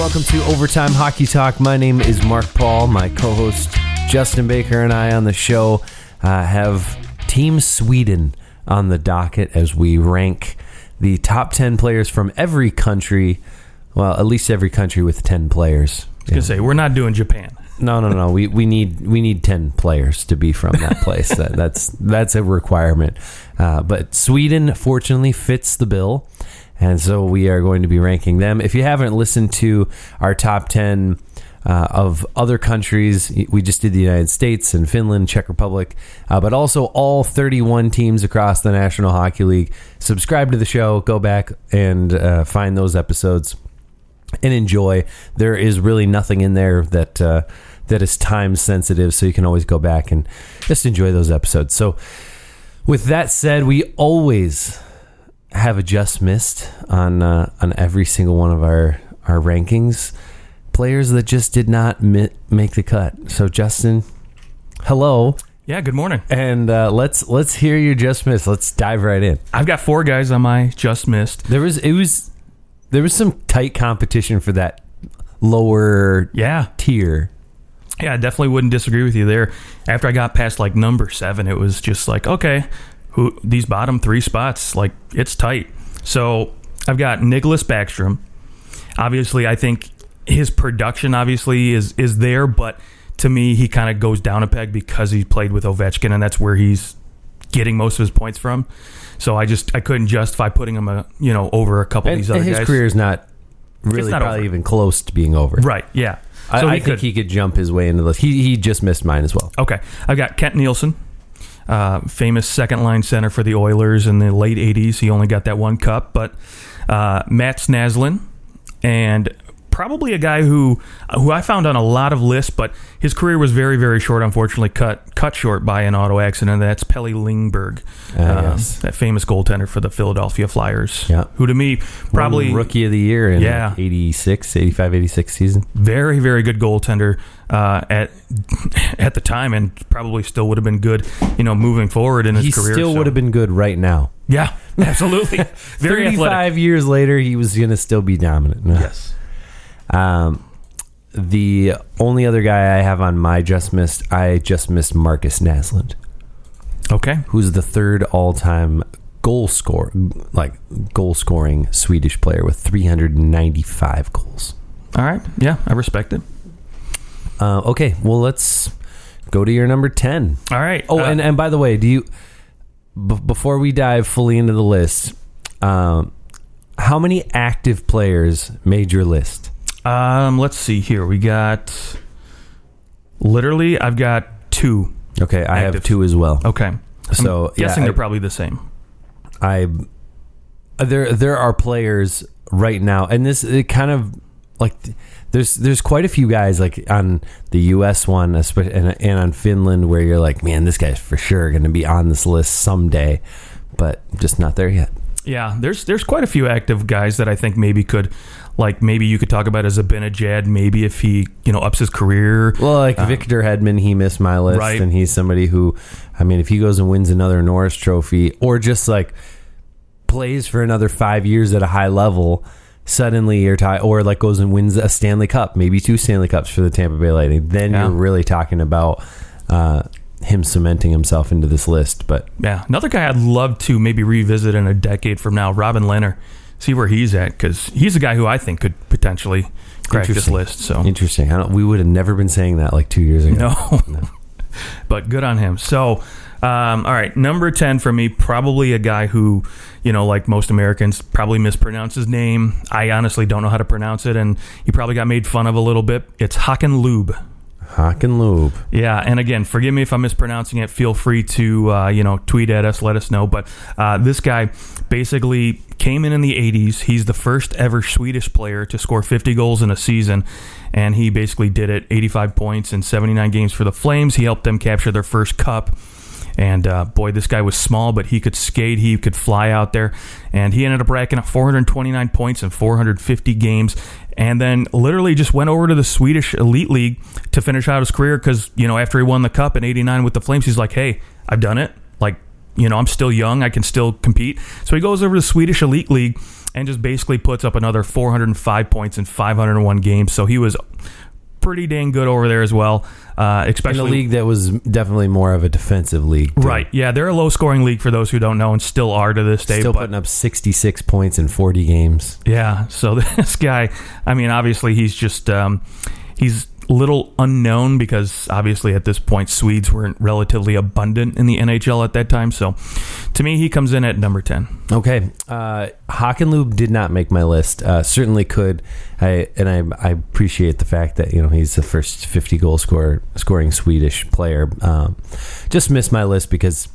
welcome to Overtime Hockey Talk. My name is Mark Paul. My co-host Justin Baker and I on the show have Team Sweden on the docket as we rank the top 10 players from every country. Well, at least every country with 10 players. I was going to say, we're not doing Japan. No. We need 10 players to be from that place. That's a requirement. But Sweden, fortunately, fits the bill. And so we are going to be ranking them. If you haven't listened to our top 10 of other countries, we just did the United States and Finland, Czech Republic, but also all 31 teams across the National Hockey League. Subscribe to the show, go back and find those episodes and enjoy. There is really nothing in there that is time sensitive, so you can always go back and just enjoy those episodes. So with that said, we always have a just missed on every single one of our rankings. Players that just did not make the cut. So Justin, hello. Yeah, good morning. And let's hear your just missed. Let's dive right in. I've got 4 guys on my just missed. There was some tight competition for that lower tier. Yeah, I definitely wouldn't disagree with you there. After I got past like number 7, it was just like, okay, these bottom 3 spots, like it's tight. So I've got Nicholas Backstrom. Obviously, I think his production obviously is there, but to me, he kind of goes down a peg because he played with Ovechkin, and that's where he's getting most of his points from. So I couldn't justify putting him over a couple of these other guys. His career is not really probably even close to being over. Right, yeah. So I think he could jump his way into the list. He just missed mine as well. Okay. I've got Kent Nielsen, famous second-line center for the Oilers in the late 80s. He only got that 1 cup. But Matt Snaslin, and probably a guy who I found on a lot of lists, but his career was very, very short, unfortunately, cut short by an auto accident. That's Pelle Lindbergh, yes. that famous goaltender for the Philadelphia Flyers, yeah. Who to me probably... Won Rookie of the Year in 86 season. Very, very good goaltender at the time, and probably still would have been good, moving forward in his career. He still would have been good right now. Yeah, absolutely. Very 35 athletic. years later, he was going to still be dominant. Yes. The only other guy I have on my just missed Marcus Naslund. Okay. Who's the 3rd all-time goal scoring Swedish player with 395 goals. All right. Yeah, I respect it. Okay, well, let's go to your number 10. All right. Oh, and by the way, before we dive fully into the list, how many active players made your list? Let's see here. We got... Literally, I've got 2. Okay, I active. have 2 as well. Okay. So I'm guessing they're probably the same. There are players right now, and it kind of like there's quite a few guys like on the U.S. one, and on Finland, where you're like, man, this guy's for sure going to be on this list someday, but just not there yet. Yeah, there's quite a few active guys that I think maybe could, like maybe you could talk about as a Benajad, maybe if he ups his career. Well, like Victor Hedman, he missed my list, right. And he's somebody who, I mean, if he goes and wins another Norris Trophy or just plays for another 5 years at a high level, suddenly you're or goes and wins a Stanley Cup, maybe 2 Stanley Cups for the Tampa Bay Lightning. Then you're really talking about him cementing himself into this list. But yeah, another guy I'd love to maybe revisit in a decade from now, Robin Lehner, see where he's at, because he's a guy who I think could potentially crack this list. So interesting. We would have never been saying that 2 years ago. No. But good on him. So all right, number 10 for me, probably a guy who, like most Americans, probably mispronounce his name. I honestly don't know how to pronounce it, and he probably got made fun of a little bit. It's Håkan Loob. Håkan Loob. Yeah, and again, forgive me if I'm mispronouncing it. Feel free to tweet at us, let us know. But this guy basically came in the 80s. He's the first ever Swedish player to score 50 goals in a season, and he basically did it. 85 points in 79 games for the Flames. He helped them capture their first cup. And boy, this guy was small, but he could skate. He could fly out there. And he ended up racking up 429 points in 450 games. And then literally just went over to the Swedish Elite League to finish out his career because, after he won the cup in 89 with the Flames, he's like, hey, I've done it. I'm still young. I can still compete. So he goes over to the Swedish Elite League and just basically puts up another 405 points in 501 games. So he was pretty dang good over there as well. Especially in a league that was definitely more of a defensive league, too. Right. Yeah, they're a low-scoring league for those who don't know, and still are to this day. Still putting up 66 points in 40 games. Yeah, so this guy, I mean, obviously he's just he's little unknown because obviously at this point Swedes weren't relatively abundant in the NHL at that time. So to me, he comes in at number 10. Okay. Hockenlube did not make my list. Certainly could. I appreciate the fact that he's the first 50 goal scoring Swedish player. Just missed my list because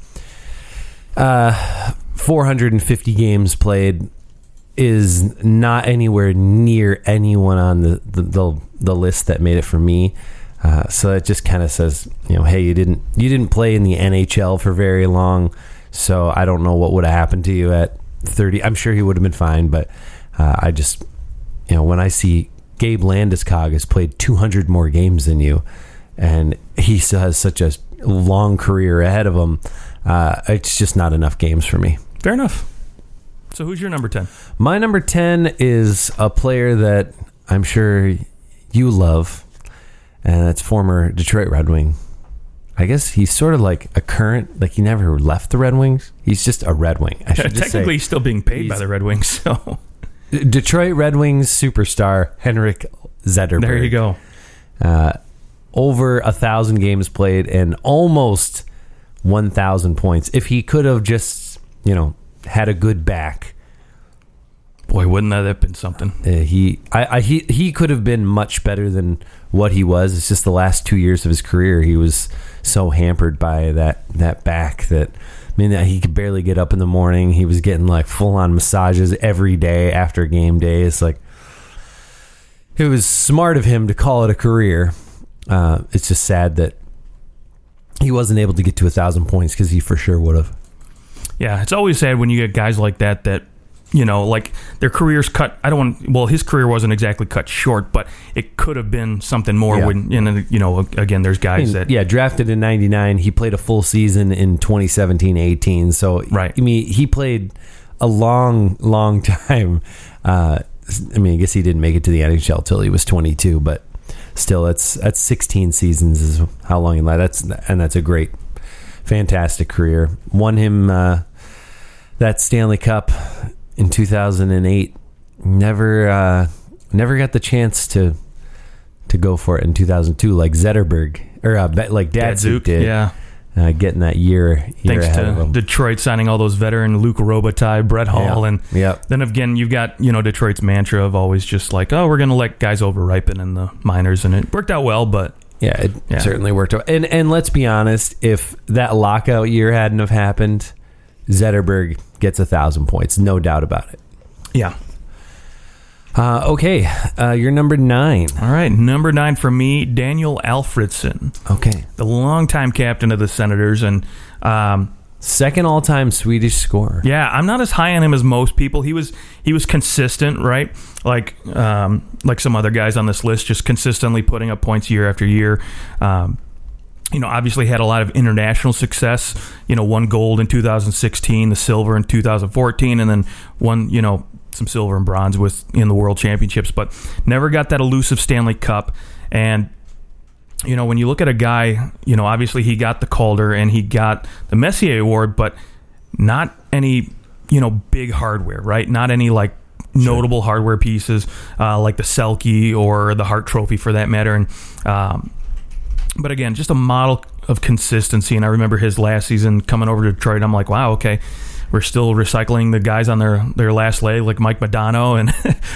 450 games played is not anywhere near anyone on the list that made it for me. So it just kind of says, hey, you didn't play in the NHL for very long, so I don't know what would have happened to you at 30. I'm sure he would have been fine, but I just, when I see Gabe Landeskog has played 200 more games than you, and he still has such a long career ahead of him, it's just not enough games for me. Fair enough. So who's your number 10? My number 10 is a player that I'm sure you love, and that's former Detroit Red Wing. I guess he's sort of like a current, like he never left the Red Wings. He's just a Red Wing. I should technically, he's still being paid by the Red Wings. So Detroit Red Wings superstar Henrik Zetterberg. There you go. Over 1,000 games played and almost 1,000 points. If he could have just, had a good back. Boy, wouldn't that have been something? He could have been much better than what he was. It's just the last 2 years of his career, he was so hampered by that back that, he could barely get up in the morning. He was getting like full on massages every day after game day. It's like, it was smart of him to call it a career. It's just sad that he wasn't able to get to 1,000 points because he for sure would have. Yeah, it's always sad when you get guys like that, like their careers cut. His career wasn't exactly cut short, but it could have been something more. Yeah. Again, there's guys that. Yeah, drafted in 99. He played a full season in 2017-18. So, right. He played a long, long time. I guess he didn't make it to the NHL till he was 22, but still, that's 16 seasons is how long he lasted. That's a great, fantastic career. Won him that Stanley Cup in 2008. Never got the chance to go for it in 2002 like Zetterberg or like Datsuk did. Yeah. Getting that year Thanks ahead to of him. Detroit signing all those veteran Luke Robitaille, Brett Hall, and then again you've got Detroit's mantra of always just like, oh, we're going to let guys over-ripen in the minors, and it worked out well, but it certainly worked out. And let's be honest, if that lockout year hadn't have happened, Zetterberg gets 1,000 points, no doubt about it. Yeah. Okay, you're number 9. All right, number 9 for me, Daniel Alfredsson. Okay. The longtime captain of the Senators and second all-time Swedish scorer. Yeah, I'm not as high on him as most people. He was consistent, right? Like some other guys on this list, just consistently putting up points year after year. Obviously had a lot of international success. Won gold in 2016, the silver in 2014, and then won, some silver and bronze in the World Championships, but never got that elusive Stanley Cup. And when you look at a guy, obviously he got the Calder and he got the Messier Award, but not any, big hardware, right? Not any like notable hardware pieces like the Selke or the Hart Trophy for that matter. And but again, just a model of consistency. And I remember his last season coming over to Detroit. I'm like, wow, okay. We're still recycling the guys on their last leg, like Mike Modano, and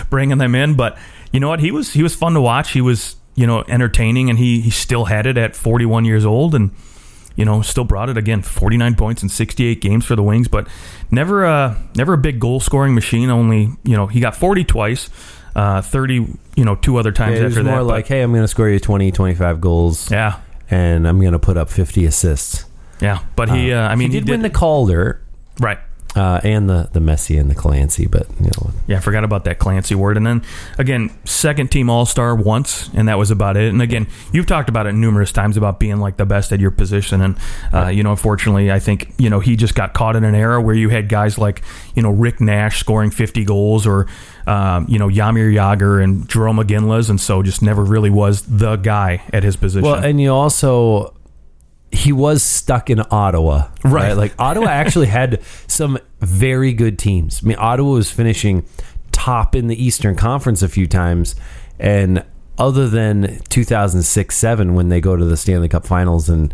bringing them in. But you know what? He was fun to watch. He was entertaining, and he still had it at 41 years old, and still brought it again. 49 points in 68 games for the Wings, but never a big goal scoring machine. Only he got 40 twice, 30 2 other times after that. More like, hey, I'm going to score you 20, 25 goals. Yeah, and I'm going to put up 50 assists. Yeah, but he did win the Calder. Right. And the Messi and the Clancy, but Yeah, I forgot about that Clancy word. And then again, second team All-Star once, and that was about it. And again, you've talked about it numerous times about being like the best at your position. And unfortunately, I think he just got caught in an era where you had guys like Rick Nash scoring 50 goals, or Jaromir Jagr and Jerome McGinley's, and so just never really was the guy at his position. Well, and he was stuck in Ottawa, right? Like Ottawa actually had some very good teams. I mean, Ottawa was finishing top in the Eastern Conference a few times, and other than 2006-07 when they go to the Stanley Cup Finals and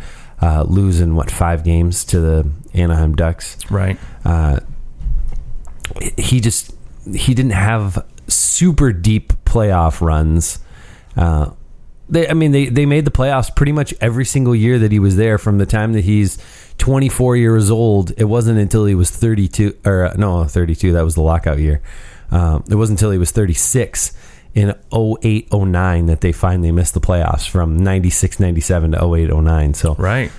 lose in 5 games to the Anaheim Ducks, right? He didn't have super deep playoff runs. They made the playoffs pretty much every single year that he was there. From the time that he's 24 years old, it wasn't until he was 32. That was the lockout year. It wasn't until he was 36 in 08-09 that they finally missed the playoffs, from 96-97 to 08-09. So right,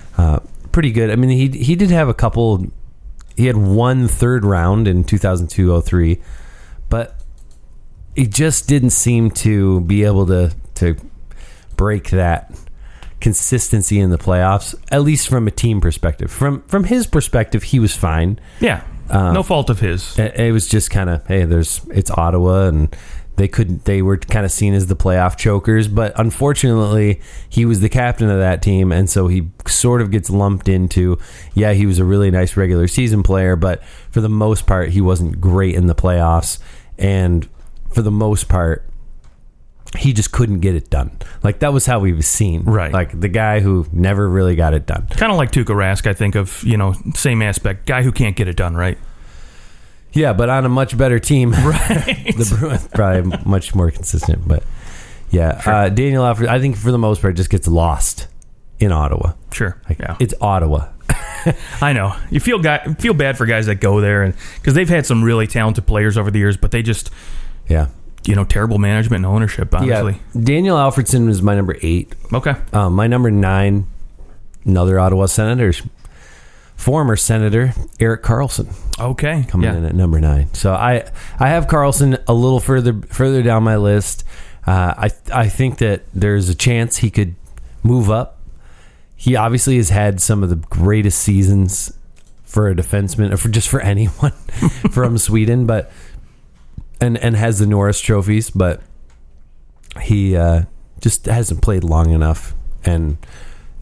pretty good. I mean, he did have a couple. He had one third round in 2002-03, but he just didn't seem to be able to break that consistency in the playoffs, at least from a team perspective. From his perspective, he was fine. Yeah, no fault of his. It was just kind of, hey, it's Ottawa, and they were kind of seen as the playoff chokers, but unfortunately, he was the captain of that team, and so he sort of gets lumped into, he was a really nice regular season player, but for the most part, he wasn't great in the playoffs, and for the most part, he just couldn't get it done. Like, that was how he was seen. Right. Like, the guy who never really got it done. Kind of like Tuukka Rask, I think, of, same aspect. Guy who can't get it done, right? Yeah, but on a much better team. Right. The Bruins probably much more consistent. But, yeah. Sure. Daniel Alfred, I think for the most part, just gets lost in Ottawa. Sure. Yeah. It's Ottawa. I know. You feel bad for guys that go there, and because they've had some really talented players over the years, but they just... Yeah. Terrible management and ownership, honestly. Yeah. Daniel Alfredson was my number 8. Okay. My number 9, another Ottawa Senator, former Senator Erik Karlsson. Okay. Coming in at number 9. So I have Karlsson a little further down my list. I think that there's a chance he could move up. He obviously has had some of the greatest seasons for a defenseman, or for anyone from Sweden, but and has the Norris trophies, but he just hasn't played long enough. And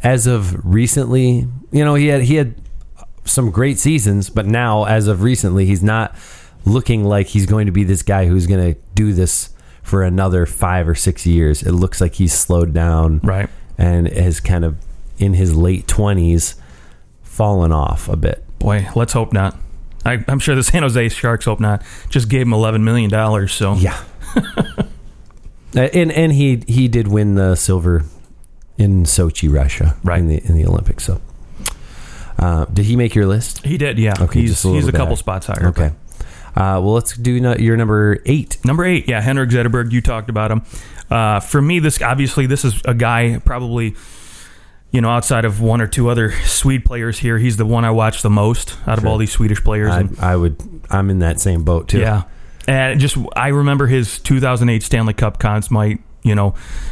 as of recently, he had some great seasons, but now, as of recently, he's not looking like he's going to be this guy who's going to do this for another 5 or 6 years. It looks like he's slowed down, right, and has kind of, in his late 20s, fallen off a bit. Boy, let's hope not. I'm sure the San Jose Sharks hope not. Just gave him $11 million, so... Yeah. and he did win the silver in Sochi, Russia, right, in the Olympics. So, did he make your list? He did, yeah. Okay, he's a couple spots higher. Okay. Well, let's do your number 8. Number 8, yeah, Henrik Zetterberg. You talked about him. For me, this is a guy probably... outside of one or two other Swede players here, he's the one I watch the most out of all these Swedish players. I'm in that same boat too. Yeah, and I remember his 2008 Stanley Cup Conn Smythe,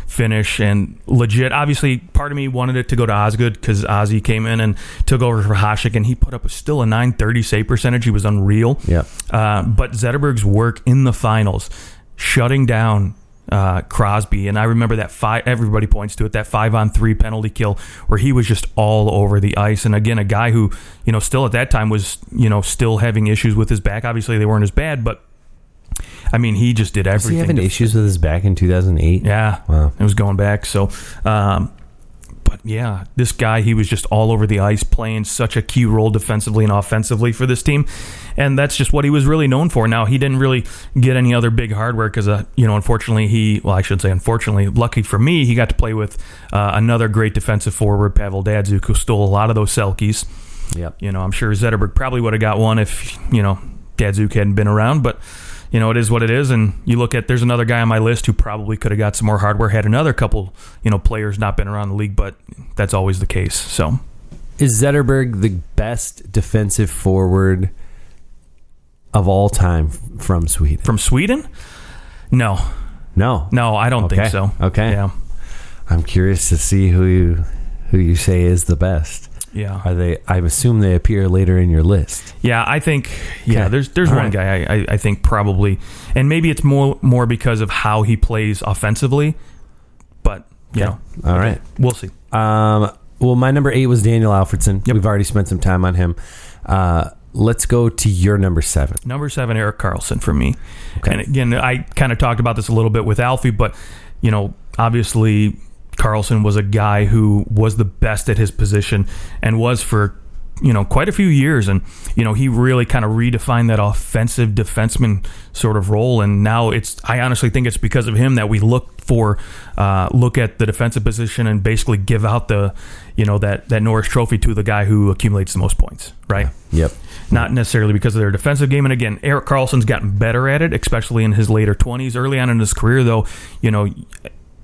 finish, and legit. Obviously, part of me wanted it to go to Osgood because Ozzy came in and took over for Hasek, and he put up still a .930 save percentage. He was unreal. Yeah. But Zetterberg's work in the finals, shutting down Crosby, and I remember that everybody points to it, that 5-on-3 penalty kill where he was just all over the ice. And again, a guy who still at that time was still having issues with his back. Obviously they weren't as bad, but I mean, he just did everything. Was he having issues with his back in 2008? Yeah. Wow. It was going back. So but yeah, this guy, he was just all over the ice, playing such a key role defensively and offensively for this team. And that's just what he was really known for. Now, he didn't really get any other big hardware because, unfortunately, lucky for me, he got to play with another great defensive forward, Pavel Datsyuk, who stole a lot of those Selkies. Yep. I'm sure Zetterberg probably would have got one if, Datsyuk hadn't been around, but it is what it is. And you look at, there's another guy on my list who probably could have got some more hardware had another couple, players not been around the league, but that's always the case. So, is Zetterberg the best defensive forward of all time from Sweden? From Sweden? No, I don't think so. Okay. Yeah. I'm curious to see who you say is the best. Yeah. Are they? I assume they appear later in your list. Yeah, I think. Yeah, Okay. there's All one right. guy I think probably, and maybe it's more because of how he plays offensively, but you know, All right. we'll see. Well, my number 8 was Daniel Alfredsson. Yep. We've already spent some time on him. Let's go to your number 7. Number 7, Erik Karlsson for me. Okay. And again, I kind of talked about this a little bit with Alfie, but you know, obviously Karlsson was a guy who was the best at his position and was for, you know, quite a few years. And, you know, he really kind of redefined that offensive defenseman sort of role. And now I honestly think it's because of him that we look at the defensive position and basically give out the, you know, that Norris Trophy to the guy who accumulates the most points, right? Yep. Not necessarily because of their defensive game. And again, Erik Karlsson's gotten better at it, especially in his later 20s. Early on in his career, though, you know,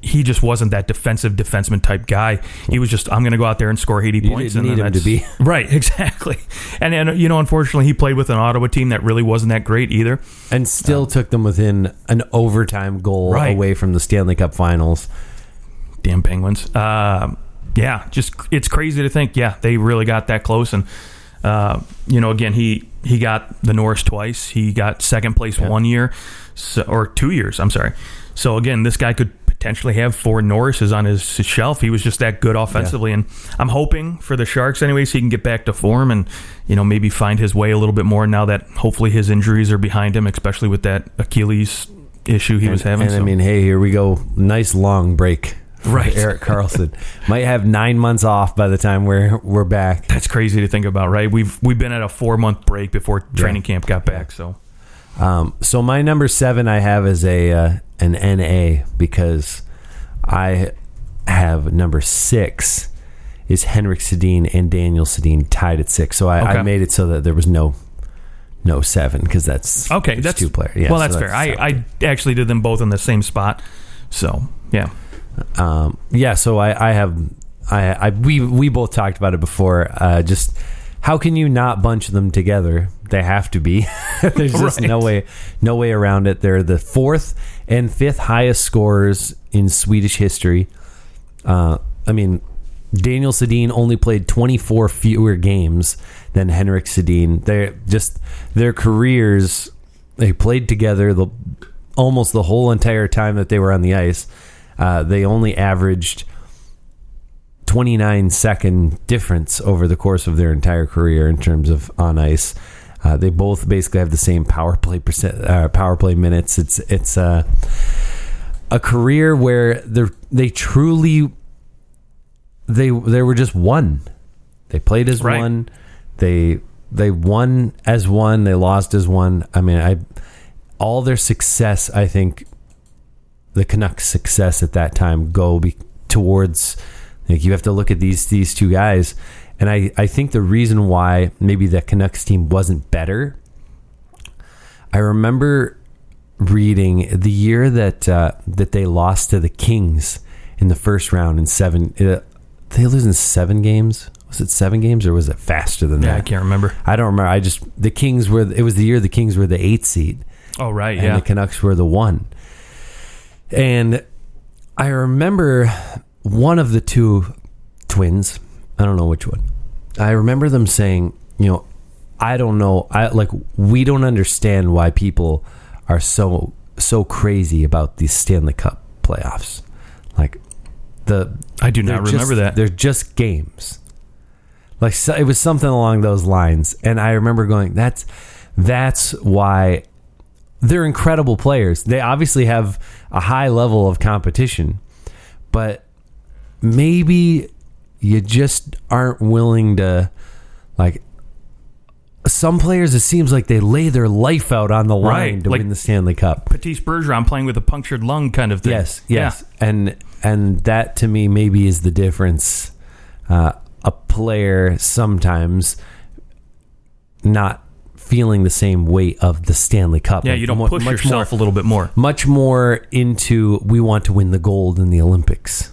he just wasn't that defensive defenseman type guy. He was just, I'm going to go out there and score 80 points. Didn't need him to be. Right, exactly. And, you know, unfortunately, he played with an Ottawa team that really wasn't that great either. And still took them within an overtime goal away from the Stanley Cup Finals. Damn Penguins. Yeah, just it's crazy to think, they really got that close. And, you know, again, he got the Norris twice. He got second place 1 year, or 2 years, I'm sorry. So, again, this guy could potentially have 4 Norrises on his shelf. He was just that good offensively. And I'm hoping for the Sharks anyways he can get back to form and, you know, maybe find his way a little bit more now that hopefully his injuries are behind him, especially with that Achilles issue he was having. And I mean, hey, here we go. Nice long break. Right. Erik Karlsson might have 9 months off by the time we're back. That's crazy to think about, right? We've been at a 4-month break before training camp got back. So my number 7 I have is an NA because I have number 6 is Henrik Sedin and Daniel Sedin tied at 6. So I made it so that there was no 7 because that's okay. That's 2 players. Yeah, well, that's fair. I actually did them both in the same spot. So yeah. So we both talked about it before. Just how can you not bunch them together? They have to be. There's just no way around it. They're the 4th and 5th highest scorers in Swedish history. I mean, Daniel Sedin only played 24 fewer games than Henrik Sedin. Their careers, they played together almost the whole entire time that they were on the ice. They only averaged 29-second difference over the course of their entire career in terms of on ice. They both basically have the same power play minutes. It's a career where they truly they were just one. They played as one. They won as one. They lost as one. I mean, all their success, I think, the Canucks' success at that time towards. Like, you have to look at these 2 guys, and I think the reason why maybe the Canucks team wasn't better. I remember reading the year that they lost to the Kings in the first round in 7. They lose in 7 games. Was it 7 games or was it faster than that? Yeah, I can't remember. I don't remember. It was the year the Kings were the 8th seed. Oh, right. And the Canucks were the 1. And I remember one of the 2 twins, I don't know which one, I remember them saying, you know, I don't know, we don't understand why people are so crazy about these Stanley Cup playoffs. Like, I do not remember that. They're just games. Like, so, it was something along those lines. And I remember going, that's why they're incredible players. They obviously have a high level of competition, but maybe you just aren't willing to, like, some players, it seems like they lay their life out on the line to win the Stanley Cup. Matisse Bergeron playing with a punctured lung kind of thing. Yes. Yeah. And that to me maybe is the difference. A player sometimes not feeling the same weight of the Stanley Cup. Yeah, you don't push yourself a little bit more. Much more into, we want to win the gold in the Olympics.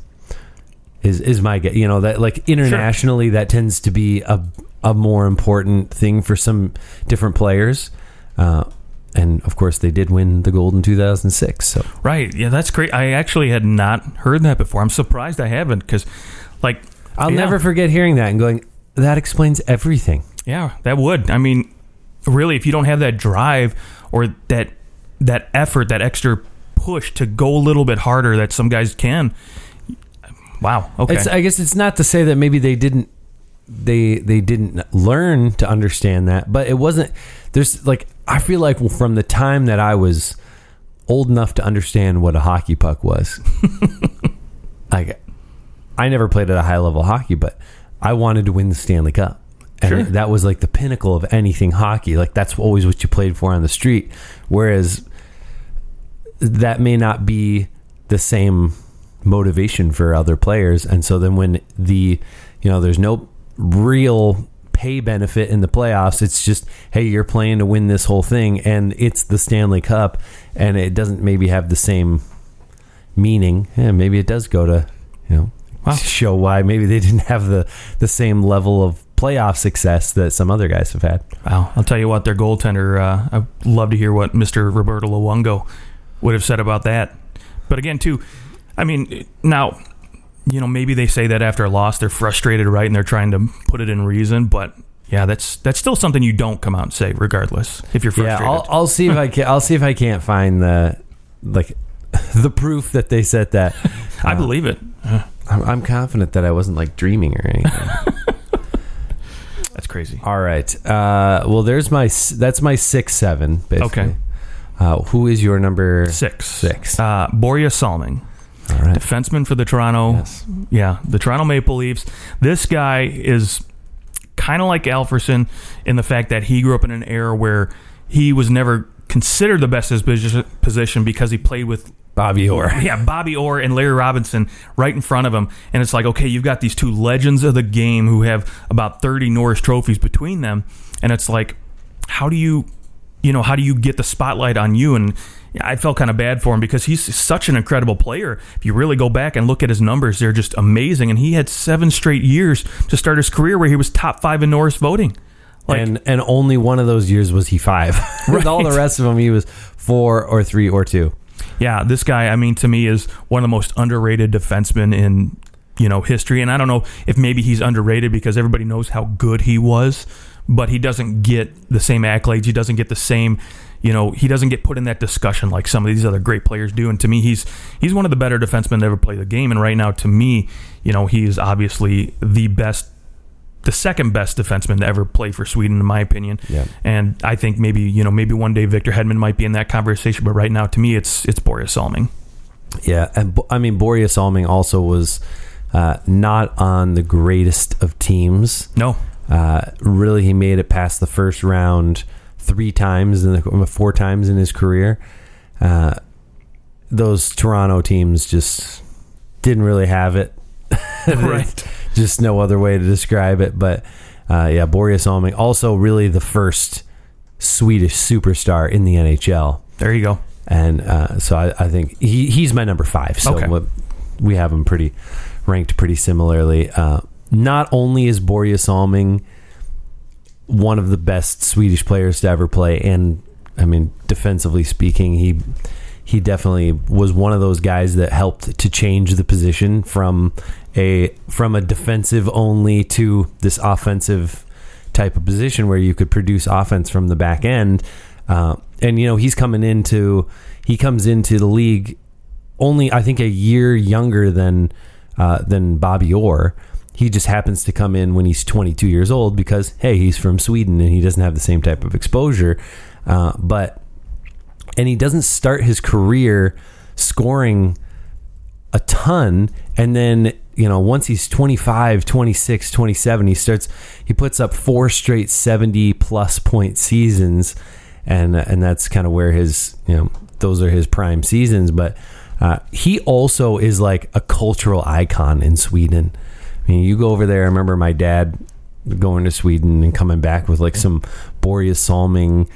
Is my guess. You know, that, like, internationally, that tends to be a more important thing for some different players. And of course, they did win the gold in 2006. So right, yeah, that's great. I actually had not heard that before. I'm surprised I haven't, because, like, I'll never forget hearing that and going, that explains everything. Yeah, that would. I mean, really, if you don't have that drive or that effort, that extra push to go a little bit harder that some guys can. Wow. Okay. I guess it's not to say that maybe they didn't learn to understand that, but it wasn't. There's like, I feel like from the time that I was old enough to understand what a hockey puck was, like, I never played at a high level hockey, but I wanted to win the Stanley Cup. And sure. That was like the pinnacle of anything hockey. Like, that's always what you played for on the street. Whereas that may not be the same motivation for other players. And so then when there's no real pay benefit in the playoffs, it's just, hey, you're playing to win this whole thing, and it's the Stanley Cup, and it doesn't maybe have the same meaning. Yeah, maybe it does go to, show why maybe they didn't have the same level of playoff success that some other guys have had. Wow. I'll tell you what, their goaltender, I'd love to hear what Mr. Roberto Luongo would have said about that. But again, too, I mean, now, maybe they say that after a loss, they're frustrated, right, and they're trying to put it in reason. But yeah, that's still something you don't come out and say, regardless, if you're frustrated. Yeah, I'll see if I can. I'll see if I can't find the proof that they said that. I believe it. I'm confident that I wasn't like dreaming or anything. That's crazy. All right. Well, that's my 6-7. Basically. Okay. Who is your number 6? Borje Salming. All right. Defenseman for the the Toronto Maple Leafs. This guy is kind of like Alfredsson in the fact that he grew up in an era where he was never considered the best at his position because he played with Bobby Orr. Yeah, Bobby Orr and Larry Robinson right in front of him. And it's like, okay, you've got these two legends of the game who have about 30 Norris trophies between them. And it's like, how do you get the spotlight on you? And I felt kind of bad for him because he's such an incredible player. If you really go back and look at his numbers, they're just amazing. And he had 7 straight years to start his career where he was top 5 in Norris voting. And only one of those years was he 5. With all the rest of them, he was 4 or 3 or 2. Yeah, this guy, I mean, to me, is one of the most underrated defensemen in history. And I don't know if maybe he's underrated because everybody knows how good he was, but he doesn't get the same accolades. He doesn't get the same, he doesn't get put in that discussion like some of these other great players do. And to me, he's one of the better defensemen to ever play the game. And right now, to me, he's obviously the second best defenseman to ever play for Sweden, in my opinion. Yeah. And I think maybe one day Victor Hedman might be in that conversation, but right now, to me, it's Borje Salming. Yeah, and I mean, Borje Salming also was not on the greatest of teams. No. Really, he made it past the first round 4 times in his career. Those Toronto teams just didn't really have it. Right. Just no other way to describe it. But Borje Salming, also really the first Swedish superstar in the NHL. There you go. And so I think he's my number 5. So okay. We have him ranked pretty similarly. Not only is Borje Salming one of the best Swedish players to ever play, and I mean, defensively speaking, he definitely was one of those guys that helped to change the position from a defensive only to this offensive type of position where you could produce offense from the back end. And he comes into the league only, I think, a year younger than Bobby Orr. He just happens to come in when he's 22 years old because, hey, he's from Sweden and he doesn't have the same type of exposure. And he doesn't start his career scoring a ton. And then, once he's 25, 26, 27, he puts up 4 straight 70-plus point seasons. And that's kind of where those are his prime seasons. But he also is like a cultural icon in Sweden. I mean, you go over there. I remember my dad going to Sweden and coming back with like some Borje Salming,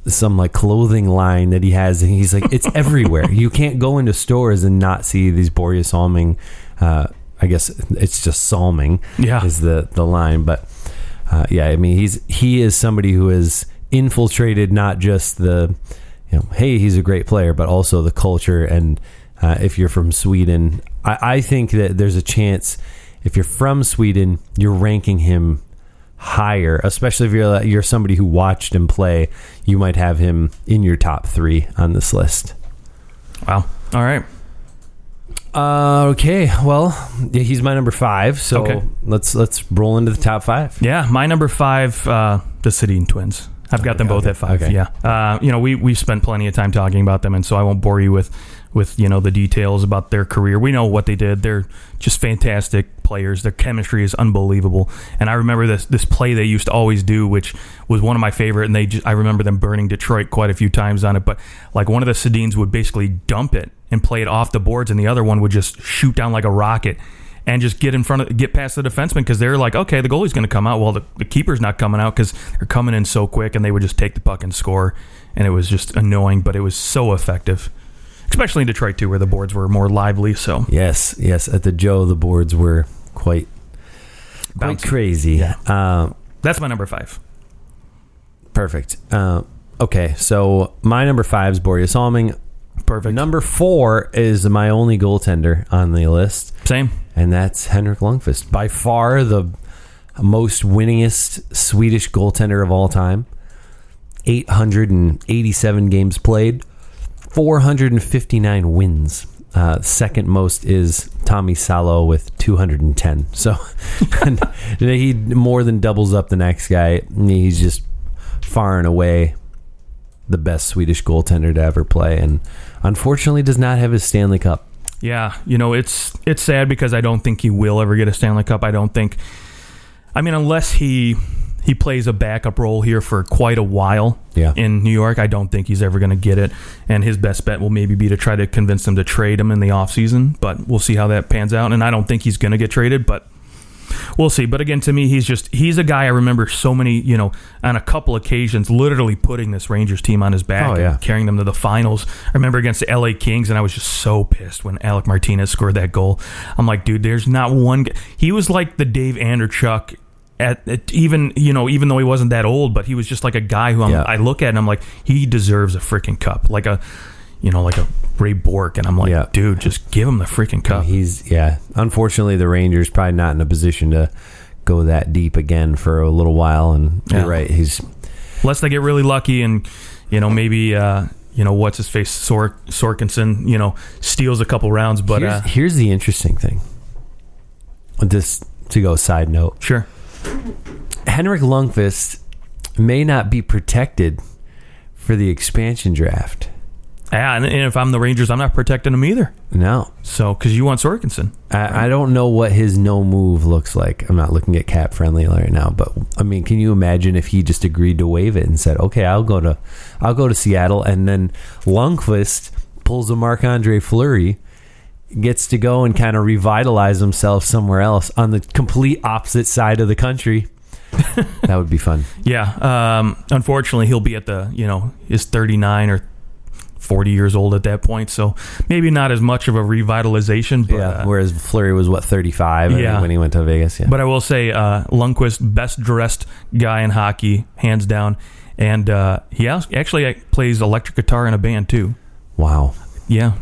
some like clothing line that he has, and he's like, it's everywhere. You can't go into stores and not see these Borje Salming. I guess it's just Salming is the line, but I mean, he is somebody who has infiltrated not just the, hey, he's a great player, but also the culture. And if you're from Sweden, I think that there's a chance if you're from Sweden, you're ranking him higher, especially if you're somebody who watched him play. You might have him in your top 3 on this list. Wow. All right. Okay. Well, he's my number 5. So okay. let's roll into the top 5. Yeah, my number 5, the Sedin twins. I've got them both at 5. Okay. Yeah. We've spent plenty of time talking about them, and so I won't bore you with the details about their career. We know what they did. They're just fantastic players. Their chemistry is unbelievable. And I remember this play they used to always do, which was one of my favorite. And I remember them burning Detroit quite a few times on it. But like one of the Sedins would basically dump it and play it off the boards, and the other one would just shoot down like a rocket and just get past the defenseman, because they're like, okay, the goalie's going to come out. Well, the keeper's not coming out because they're coming in so quick, and they would just take the puck and score. And it was just annoying, but it was so effective. Especially in Detroit, too, where the boards were more lively. So Yes. At the Joe, the boards were quite crazy. Yeah. That's my number 5. Perfect. Okay, so my number 5 is Borje Salming. Perfect. Number 4 is my only goaltender on the list. Same. And that's Henrik Lundqvist. By far the most winningest Swedish goaltender of all time. 887 games played. 459 wins. Second most is Tommy Salo with 210. So he more than doubles up the next guy. He's just far and away the best Swedish goaltender to ever play, and unfortunately does not have his Stanley Cup. Yeah, it's sad because I don't think he will ever get a Stanley Cup. Unless he plays a backup role here for quite a while in New York, I don't think he's ever going to get it. And his best bet will maybe be to try to convince them to trade him in the offseason. But we'll see how that pans out. And I don't think he's going to get traded, but we'll see. But again, to me, he's a guy I remember so many, on a couple occasions, literally putting this Rangers team on his back and carrying them to the finals. I remember against the LA Kings, and I was just so pissed when Alec Martinez scored that goal. I'm like, dude, there's not one guy. He was like the Dave Anderchuk. Even though he wasn't that old, but he was just like a guy who I look at and I'm like, he deserves a freaking cup, like a Ray Bork, and I'm like, dude, just give him the freaking cup. Unfortunately, the Rangers probably not in a position to go that deep again for a little while, and you're right, unless they get really lucky and maybe what's his face Sorkinson steals a couple rounds. But here's the interesting thing. Just to go side note, sure. Henrik Lundqvist may not be protected for the expansion draft. Yeah, and if I'm the Rangers, I'm not protecting him either. No. So, because you want Sorkinson. I don't know what his no move looks like. I'm not looking at cap friendly right now, but can you imagine if he just agreed to waive it and said, okay, I'll go to Seattle, and then Lundqvist pulls a Marc-Andre Fleury, gets to go and kind of revitalize himself somewhere else on the complete opposite side of the country. That would be fun. Yeah. Unfortunately, he'll be at is 39 or 40 years old at that point, so maybe not as much of a revitalization. But, whereas Fleury was 35 when he went to Vegas. Yeah. But I will say, Lundqvist, best dressed guy in hockey, hands down, and he actually plays electric guitar in a band too. Wow. Yeah.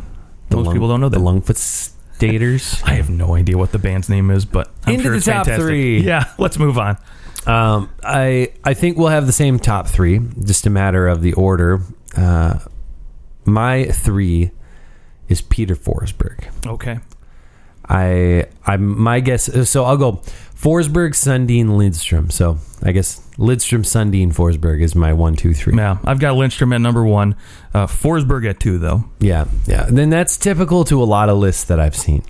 Most people don't know that. The Lundqvist Staters. I have no idea what the band's name is, but I'm into sure the it's top fantastic. 3. Yeah, let's move on. I think we'll have the same top 3, just a matter of the order. My 3 is Peter Forsberg. Okay. My guess. So I'll go Forsberg, Sundin, Lidstrom. So I guess Lidstrom, Sundin, Forsberg is my 1, 2, 3. Yeah, I've got Lindstrom at number 1, Forsberg at 2, though. Yeah. Then that's typical to a lot of lists that I've seen.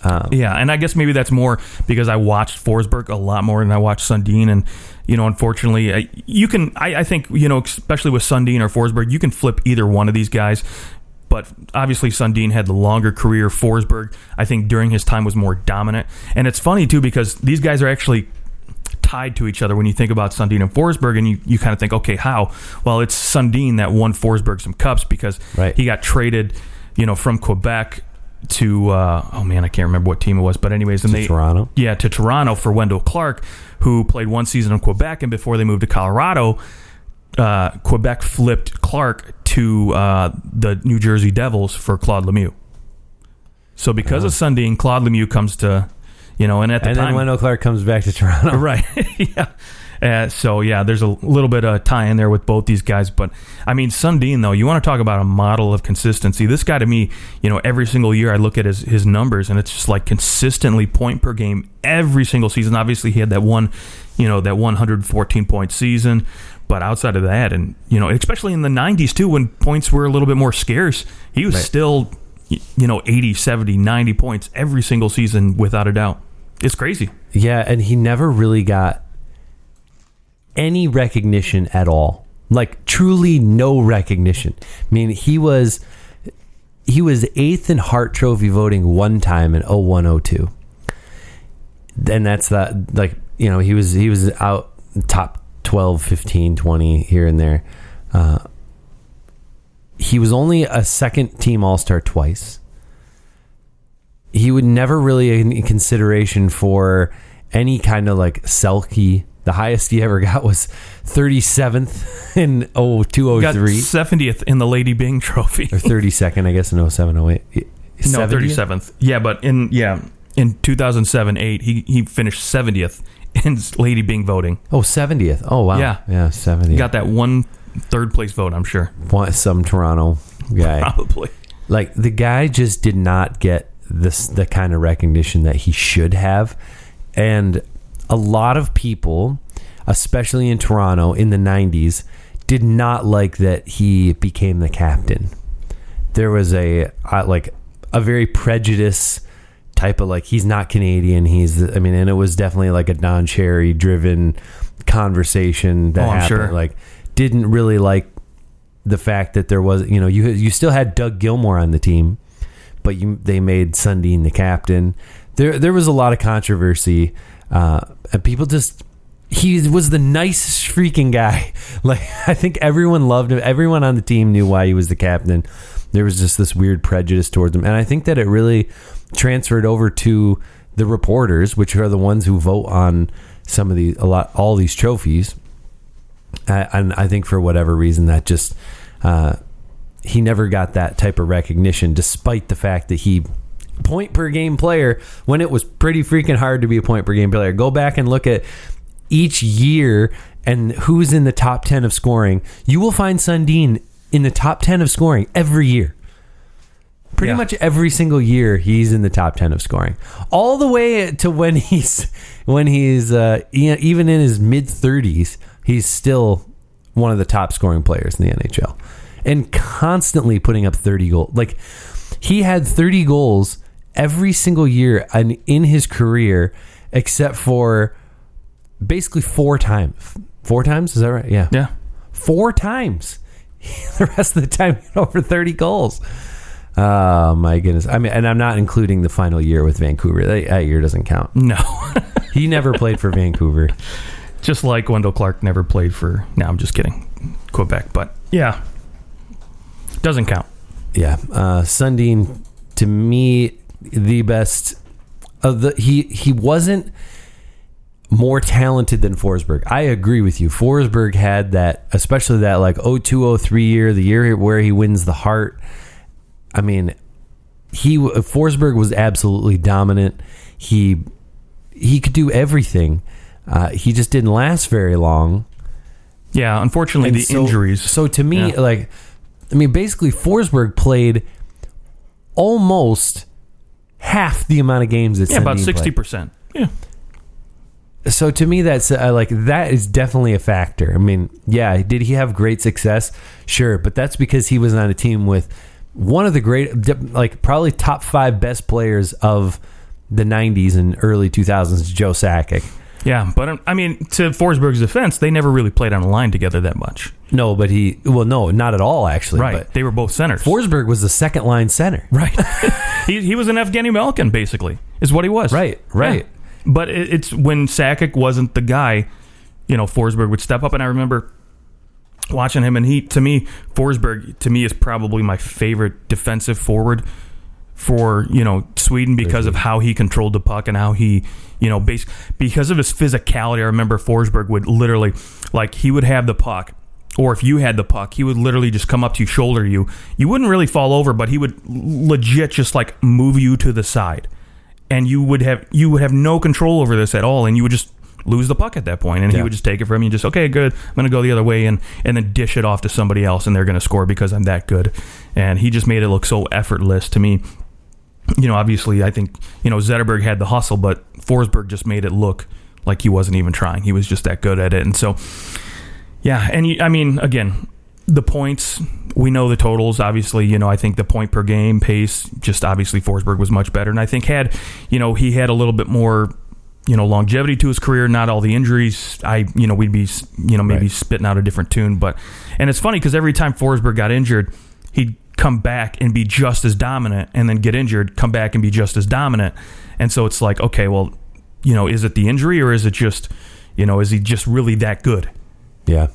And I guess maybe that's more because I watched Forsberg a lot more than I watched Sundin, and unfortunately, I think especially with Sundin or Forsberg, you can flip either one of these guys. But obviously, Sundin had the longer career. Forsberg, I think, during his time was more dominant. And it's funny, too, because these guys are actually tied to each other when you think about Sundin and Forsberg, and you kind of think, okay, how? Well, it's Sundin that won Forsberg some cups because he got traded, from Quebec to, I can't remember what team it was. But anyways, Toronto? Yeah, to Toronto for Wendell Clark, who played one season in Quebec, and before they moved to Colorado, Quebec flipped Clark to the New Jersey Devils for Claude Lemieux. So because of Sundin, Claude Lemieux comes to, and at the time, then Wendell Clark comes back to Toronto, right? Yeah. So there's a little bit of tie in there with both these guys. But I mean, Sundin, though, you want to talk about a model of consistency. This guy, to me, every single year I look at his numbers, and it's just like consistently point per game every single season. Obviously, he had that one, that 114 point season. But outside of that, and especially in the 90s too, when points were a little bit more scarce, he was still 80, 70, 90 points every single season without a doubt. It's crazy. Yeah, and he never really got any recognition at all. Like, truly no recognition. I mean, he was 8th in Hart Trophy voting one time in 01-02. And that's that, like, he was out top 12, 15, 20 here and there. He was only a second team All-Star twice. He would never really in consideration for any kind of like Selke. The highest he ever got was 37th in 02-03. Got 70th in the Lady Byng Trophy. Or 32nd, I guess, in 07-08. No, 37th. Yeah, but in 2007-08, he finished 70th in Lady Byng voting. Oh, 70th. Oh, wow. Yeah, 70th. He got that one third place vote, I'm sure. Some Toronto guy. Probably. Like, the guy just did not get the kind of recognition that he should have. And a lot of people, especially in Toronto in the 90s, did not like that he became the captain. There was a very prejudiced type of, like, he's not Canadian. And it was definitely like a Don Cherry driven conversation that happened. Sure. Like, didn't really like the fact that there was, you still had Doug Gilmour on the team, but they made Sundin the captain. There was a lot of controversy. And people he was the nicest freaking guy. Like, I think everyone loved him. Everyone on the team knew why he was the captain. There was just this weird prejudice towards him. And I think that it really transferred over to the reporters, which are the ones who vote on all these trophies. And I think for whatever reason that just, he never got that type of recognition, despite the fact that he point per game player when it was pretty freaking hard to be a point per game player. Go back and look at each year and who's in the top 10 of scoring. You will find Sundin in the top 10 of scoring every year. Pretty much every single year he's in the top 10 of scoring. All the way to when he's even in his mid 30s, he's still one of the top scoring players in the NHL. And constantly putting up 30 goals. Like, he had 30 goals every single year in his career, except for basically 4 times. 4 times? Is that right? Yeah. Yeah. 4 times. The rest of the time, he had over 30 goals. Oh, my goodness. I mean, and I'm not including the final year with Vancouver. That year doesn't count. No. He never played for Vancouver. Just like Wendell Clark never played for... No, I'm just kidding. Quebec. But, yeah. Doesn't count. Yeah. Sundin, to me, the best of the... He wasn't more talented than Forsberg. I agree with you. Forsberg had that, especially that like 02-03 year, the year where he wins the Hart. I mean, Forsberg was absolutely dominant. He could do everything. He just didn't last very long. Yeah, unfortunately, injuries. So to me, basically Forsberg played almost half the amount of games that Sundin about played. 60%. Yeah. So to me, that's that is definitely a factor. I mean, yeah, did he have great success? Sure, but that's because he was on a team with one of the great, like probably top 5 best players of the 90s and early 2000s, Joe Sakic. Yeah, but I mean, to Forsberg's defense, they never really played on a line together that much. No, but no, not at all, actually. Right, but they were both centers. Forsberg was the second line center. Right. he was an Evgeny Malkin, basically, is what he was. Right. Yeah. But it's when Sakic wasn't the guy, Forsberg would step up, and I remember watching him, and Forsberg, to me, is probably my favorite defensive forward for, Sweden because of how he controlled the puck and how he, because of his physicality. I remember Forsberg would literally, like, he would have the puck or if you had the puck, he would literally just come up to you, shoulder you. You wouldn't really fall over, but he would legit just like move you to the side, and you would have no control over this at all, and you would just lose the puck at that point, and he would just take it from you, just, okay, good, I'm going to go the other way, and then dish it off to somebody else, and they're going to score because I'm that good. And he just made it look so effortless to me. Obviously, I think, Zetterberg had the hustle, but Forsberg just made it look like he wasn't even trying. He was just that good at it. And so, yeah, and again, the points, we know the totals. Obviously, I think the point per game pace, just obviously Forsberg was much better. And I think he had a little bit more, longevity to his career, not all the injuries. We'd be, maybe spitting out a different tune. And it's funny because every time Forsberg got injured, he'd come back and be just as dominant, and then get injured, come back and be just as dominant. And so it's like, okay, well, is it the injury, or is it just, is he just really that good? Yeah.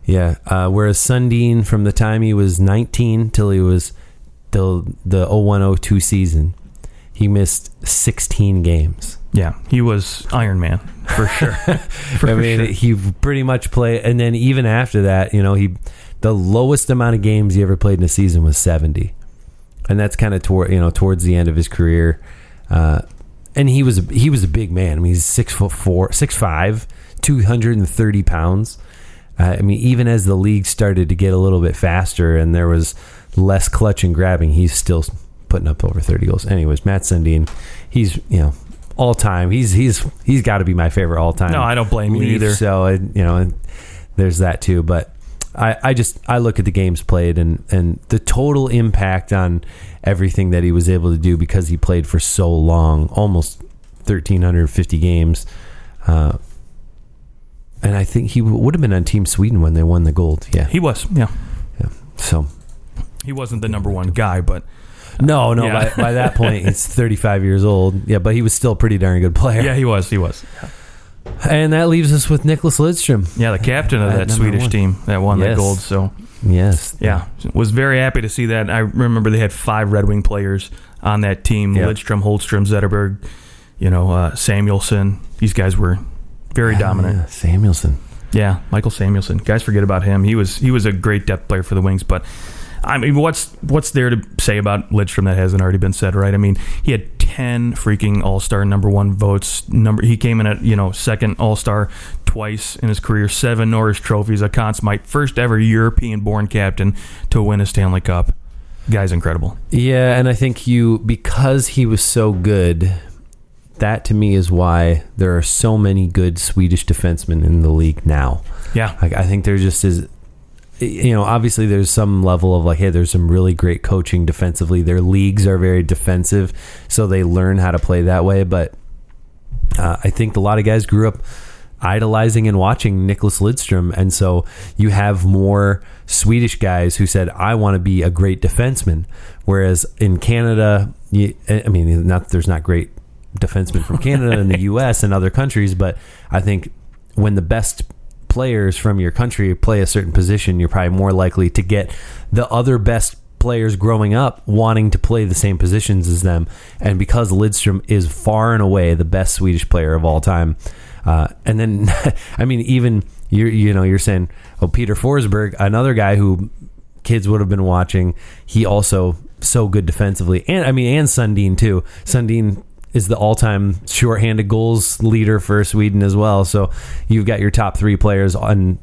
Yeah. Whereas Sundin, from the time he was 19 till the 01-02 season, he missed 16 games. Yeah, he was Iron Man, for sure. He pretty much played, and then even after that, the lowest amount of games he ever played in a season was 70, and that's kind of towards the end of his career. And he was a big man. He's 6'4", 6'5", 230 pounds. Even as the league started to get a little bit faster and there was less clutch and grabbing, he's still putting up over 30 goals. Anyways, Matt Sundin, he's all time. He's got to be my favorite all time. No, I don't blame you either. So and there's that too. But I look at the games played and the total impact on everything that he was able to do because he played for so long, almost 1,350 games. And I think he would have been on Team Sweden when they won the gold. Yeah, he was. Yeah. So he wasn't the number one guy, but no. Yeah. By that point, he's 35 years old. Yeah, but he was still a pretty darn good player. Yeah, he was. And that leaves us with Nicklas Lidstrom. Yeah, the captain of that Swedish team that won that gold. So yes, yeah, was very happy to see that. I remember they had 5 Red Wing players on that team: Lidstrom, Holmstrom, Zetterberg, Samuelsson. These guys were very dominant. Yeah, Samuelsson. Yeah, Michael Samuelsson. Guys forget about him. He was a great depth player for the Wings. But what's there to say about Lidstrom that hasn't already been said, right? He had 10 freaking All-Star number 1 votes. He came in at second All-Star twice in his career, 7 Norris trophies, a Conn Smythe, first ever European-born captain to win a Stanley Cup. Guy's incredible. Yeah, and I think because he was so good, that to me is why there are so many good Swedish defensemen in the league now. Yeah. I think there just is, obviously there's some level of like, hey, there's some really great coaching defensively. Their leagues are very defensive, so they learn how to play that way. But I think a lot of guys grew up idolizing and watching Nicklas Lidstrom, and so you have more Swedish guys who said, I want to be a great defenseman. Whereas in Canada, there's not great defensemen from Canada and the U.S. and other countries, but I think when the best players from your country play a certain position, you're probably more likely to get the other best players growing up wanting to play the same positions as them. And because Lidstrom is far and away the best Swedish player of all time, and then even you're saying, Peter Forsberg, another guy who kids would have been watching, he also so good defensively, and Sundin too. Sundin is the all-time shorthanded goals leader for Sweden as well. So you've got your top 3 players, and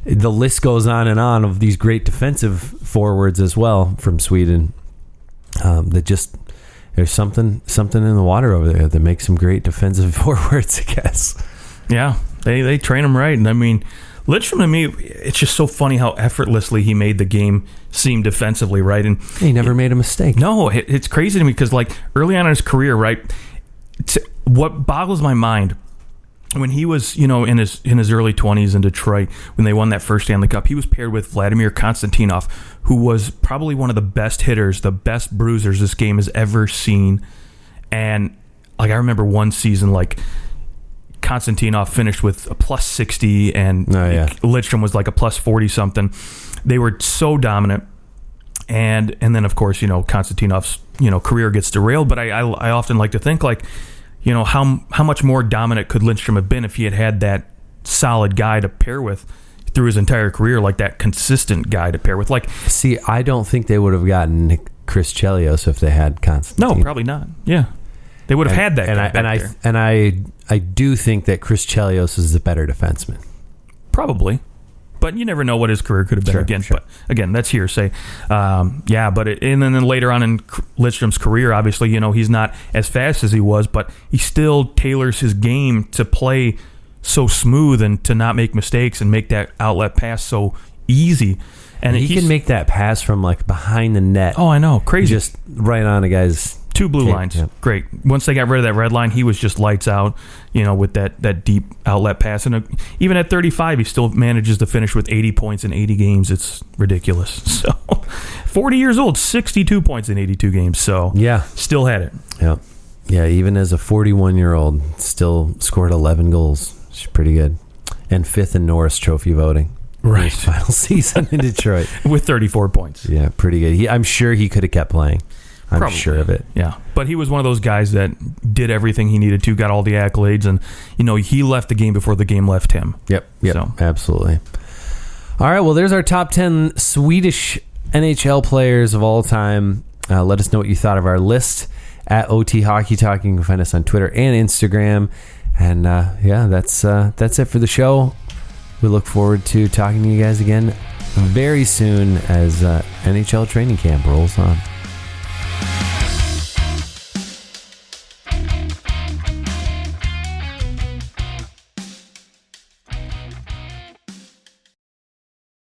the list goes on and on of these great defensive forwards as well from Sweden. There's something in the water over there that makes some great defensive forwards, I guess. Yeah, they train them right. And Lidstrom, to me, it's just so funny how effortlessly he made the game seem defensively, right? And he never made a mistake. No, it's crazy to me because, early on in his career, right, what boggles my mind, when he was, in his early 20s in Detroit, when they won that first Stanley Cup, he was paired with Vladimir Konstantinov, who was probably one of the best hitters, the best bruisers this game has ever seen. And, I remember one season, Konstantinov finished with a plus 60 and Lidstrom was like a plus 40 something. They were so dominant. And then of course, Konstantinov's, career gets derailed, but I often like to think how much more dominant could Lidstrom have been if he had that solid guy to pair with through his entire career, like that consistent guy to pair with. Like, see, I don't think they would have gotten Chris Chelios if they had Constantine. No, probably not. Yeah, they would have had that guy back there. And I do think that Chris Chelios is the better defenseman. Probably. But you never know what his career could have been Sure. But again, that's hearsay. And then later on in Lidstrom's career, obviously, he's not as fast as he was, but he still tailors his game to play so smooth and to not make mistakes and make that outlet pass so easy. And he can make that pass from like behind the net. Oh, I know. Crazy. Just right on a guy's... 2 blue lines. Yeah. Great. Once they got rid of that red line, he was just lights out, with that deep outlet pass. And even at 35, he still manages to finish with 80 points in 80 games. It's ridiculous. So, 40 years old, 62 points in 82 games. So, yeah, still had it. Yeah. Yeah, even as a 41-year-old, still scored 11 goals. It's pretty good. And 5th in Norris Trophy voting. Right. His final season in Detroit. With 34 points. Yeah, pretty good. I'm sure he could have kept playing. I'm Probably. Sure of it. Yeah. But he was one of those guys that did everything he needed to, got all the accolades, and, he left the game before the game left him. Yep. So. Absolutely. All right, well, there's our top 10 Swedish NHL players of all time. Let us know what you thought of our list at OT Hockey Talk. You can find us on Twitter and Instagram. And, that's it for the show. We look forward to talking to you guys again very soon as NHL training camp rolls on.